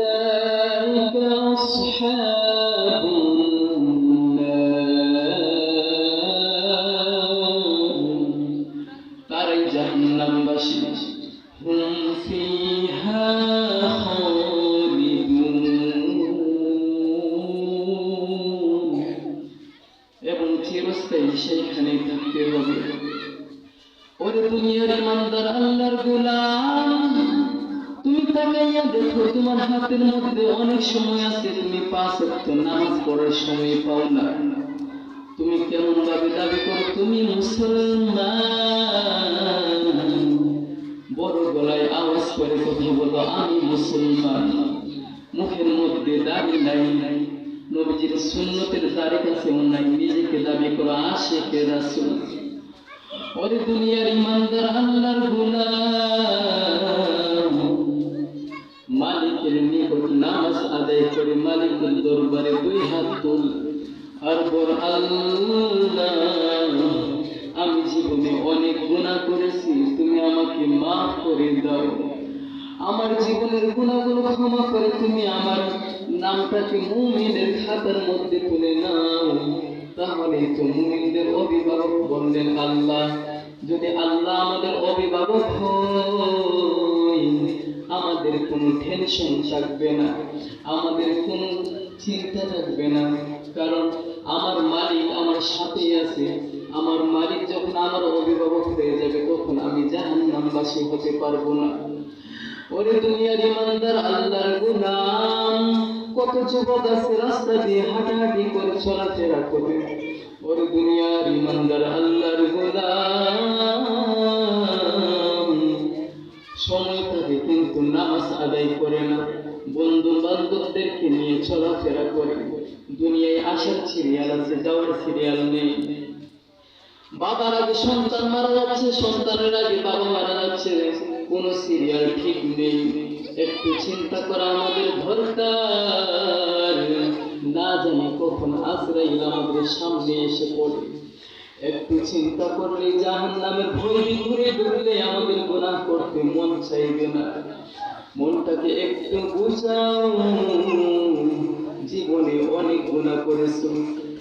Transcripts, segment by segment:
أولئك أصحاب النار তারাই জাহান্নামবাসী হুম ফিহা খালিদুন এবং চিরস্থায়ী সেইখানে থাকতে হবে। ওরে দুনিয়ার ইমানদার আল্লাহর গোলাম, তুমি তাকাইয়া দেখো তোমার হাতের মধ্যে অনেক সময় আছে, তুমি 5 ওয়াক্ত নামাজ পড়ার সময় পাও না। তুমি কেমন ভাবে দাবি করো তুমি মুসলমান, বড় গলায় আওয়াজ করে কথা বলো আমি মুসলমান, মুখের মধ্যে দাড়ি নাই, নবীজির সুন্নতের দাড়ি কাছেও নাই, নিজেকে দাবি করো আশিকে রাসূল। ওরে দুনিয়ার ইমানদার আল্লাহর গোলাম, মালিকের নিকট নামাজ আদায় করে মালিকের দরবারে 2 হাত তুল আর বল আল্লাহ আমি জীবনে অনেক গুনাহ করেছি, তুমি আমাকে মাফ করে দাও, আমার জীবনের গুনাহগুলো ক্ষমা করে তুমি আমার নামটাকে মুমিনের খাতার মধ্যে তুলে নাও। তাহলে তো মুমিনদের অভিভাবক বললেন আল্লাহ, যদি আল্লাহ আমাদের অভিভাবক হয় আমাদের কোনো টেনশন থাকবে না, আমাদের কোনো চিন্তা থাকবে না, কারণ আমার মালিক আমার সাথে আছে। আমার মালিক যখন আমার অভিভাবক হয়ে যাবে তখন আমি জাহান্নামবাসী হতে পারবো না। ওরে দুনিয়ার ইমানদার আল্লাহর গোলাম, কত যুবক আছে রাস্তা দিয়ে হাঁটাহাঁটি করে চলাফেরা করে। ওরে দুনিয়ার ইমানদার আল্লাহর গোলাম, সময় থাকে কিন্তু নামাজ আদায় করে না, বন্ধু বান্ধবদেরকে নিয়ে চলাফেরা করে। দুনিয়ায় আসার সিরিয়াল আছে, যাওয়ার সিরিয়াল নেই। বাবার আগে সন্তান মারা যাচ্ছে, সন্তানের আগে বাবা মারা যাচ্ছে, কোন সিরিয়াল ঠিক নেই। একটু চিন্তা করা আমাদের দরকার, না জানি কখন আজরাইল আমাদের সামনে এসে পড়ে। একটু চিন্তা করলে জাহান্নামের ভয় ঘুরে ঢুকলে আমাদের গুনাহ করতে মন চাইবে না। মনটাকে একটু বুঝাও, জীবনে অনেক গুনাহ করেছো,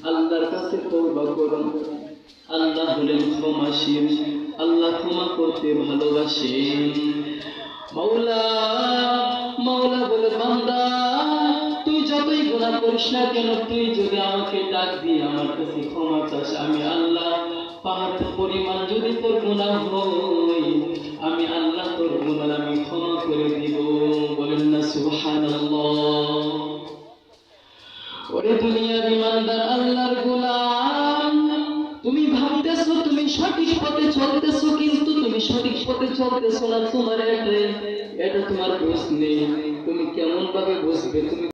আল্লাহর কাছে তওবা করো। আল্লাহ হলেন ক্ষমাশীল, আল্লাহ ক্ষমা করতে ভালোবাসেন। মাওলা বলে বান্দা তুই যতই গুনাহ করিস না কেন, তুই যদি আমাকে ডাক দিয়ে আমার কাছে ক্ষমা চাস, আমি আল্লাহ পাহাড় পরিমাণ যদি তোর গুনাহ হয় আমি আল্লাহ তোর গুনাহ আমি ক্ষমা করে দিব। বলেন না সুবহানাল্লাহ। ওরে দুনিয়ার ইমানদার আল্লাহর গোলাম, তুমি ভাবতেছো তুমি সঠিক পথে চলতেছো, কিন্তু তুমি সঠিক পথে চলতেছো না। তোমার এটা তোমার বুঝ নেই, তুমি কেমন ভাবে বুঝবে? তুমি